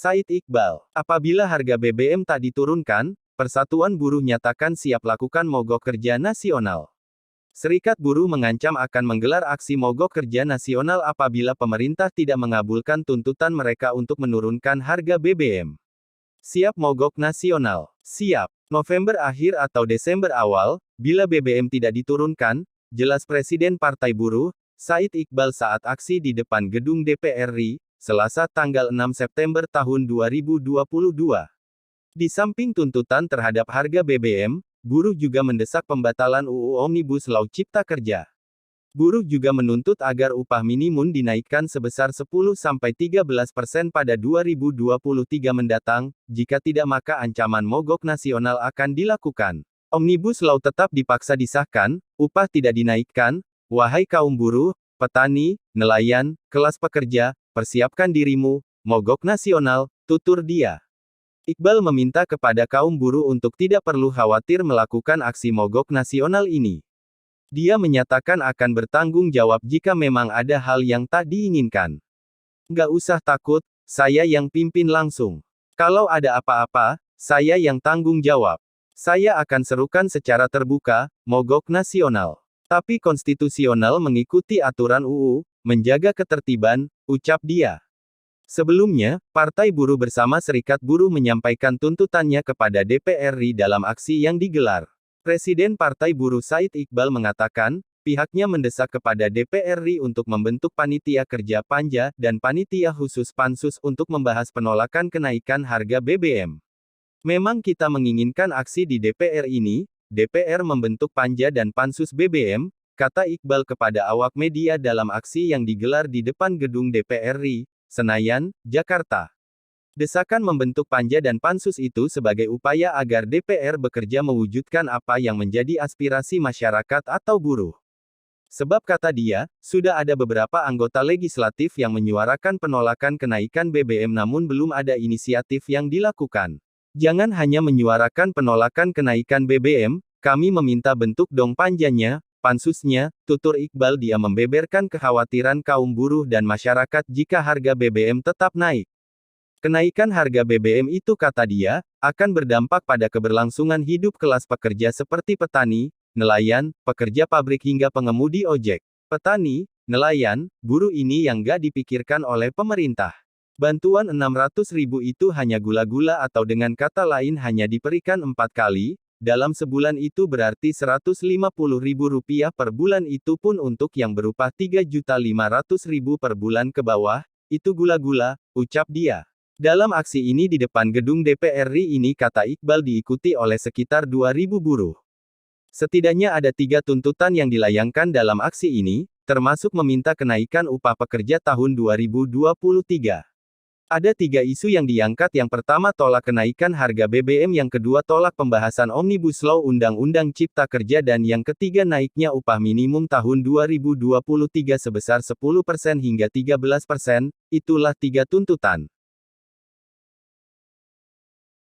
Said Iqbal. Apabila harga BBM tak diturunkan, Persatuan Buruh nyatakan siap lakukan mogok kerja nasional. Serikat Buruh mengancam akan menggelar aksi mogok kerja nasional apabila pemerintah tidak mengabulkan tuntutan mereka untuk menurunkan harga BBM. Siap mogok nasional. Siap. November akhir atau Desember awal, bila BBM tidak diturunkan, jelas Presiden Partai Buruh, Said Iqbal saat aksi di depan gedung DPR RI, Selasa tanggal 6 September tahun 2022. Di samping tuntutan terhadap harga BBM, buruh juga mendesak pembatalan UU Omnibus Law Cipta Kerja. Buruh juga menuntut agar upah minimum dinaikkan sebesar 10-13% pada 2023 mendatang, jika tidak maka ancaman mogok nasional akan dilakukan. Omnibus Law tetap dipaksa disahkan, upah tidak dinaikkan, wahai kaum buruh, petani, nelayan, kelas pekerja, persiapkan dirimu, mogok nasional, tutur dia. Iqbal meminta kepada kaum buruh untuk tidak perlu khawatir melakukan aksi mogok nasional ini. Dia menyatakan akan bertanggung jawab jika memang ada hal yang tak diinginkan. Nggak usah takut, saya yang pimpin langsung. Kalau ada apa-apa, saya yang tanggung jawab. Saya akan serukan secara terbuka, mogok nasional. Tapi konstitusional mengikuti aturan UU, menjaga ketertiban, ucap dia. Sebelumnya, Partai Buruh bersama Serikat Buruh menyampaikan tuntutannya kepada DPR RI dalam aksi yang digelar. Presiden Partai Buruh Said Iqbal mengatakan, pihaknya mendesak kepada DPR RI untuk membentuk panitia kerja Panja dan panitia khusus Pansus untuk membahas penolakan kenaikan harga BBM. Memang kita menginginkan aksi di DPR ini, DPR membentuk Panja dan Pansus BBM, kata Iqbal kepada awak media dalam aksi yang digelar di depan gedung DPR RI, Senayan, Jakarta. Desakan membentuk Panja dan Pansus itu sebagai upaya agar DPR bekerja mewujudkan apa yang menjadi aspirasi masyarakat atau buruh. Sebab kata dia, sudah ada beberapa anggota legislatif yang menyuarakan penolakan kenaikan BBM namun belum ada inisiatif yang dilakukan. Jangan hanya menyuarakan penolakan kenaikan BBM, kami meminta bentuk dong panjanya, pansusnya, tutur Iqbal. Dia membeberkan kekhawatiran kaum buruh dan masyarakat jika harga BBM tetap naik. Kenaikan harga BBM itu kata dia, akan berdampak pada keberlangsungan hidup kelas pekerja seperti petani, nelayan, pekerja pabrik hingga pengemudi ojek. Petani, nelayan, buruh ini yang gak dipikirkan oleh pemerintah. Bantuan 600.000 itu hanya gula-gula atau dengan kata lain hanya diberikan 4 kali, dalam sebulan itu berarti Rp150.000 per bulan itu pun untuk yang berupa Rp3.500.000 per bulan ke bawah, itu gula-gula, ucap dia. Dalam aksi ini di depan gedung DPR RI ini kata Iqbal diikuti oleh sekitar 2.000 buruh. Setidaknya ada 3 tuntutan yang dilayangkan dalam aksi ini, termasuk meminta kenaikan upah pekerja tahun 2023. Ada 3 isu yang diangkat. Yang pertama tolak kenaikan harga BBM, yang kedua tolak pembahasan Omnibus Law Undang-Undang Cipta Kerja dan yang ketiga naiknya upah minimum tahun 2023 sebesar 10% hingga 13%, itulah 3 tuntutan.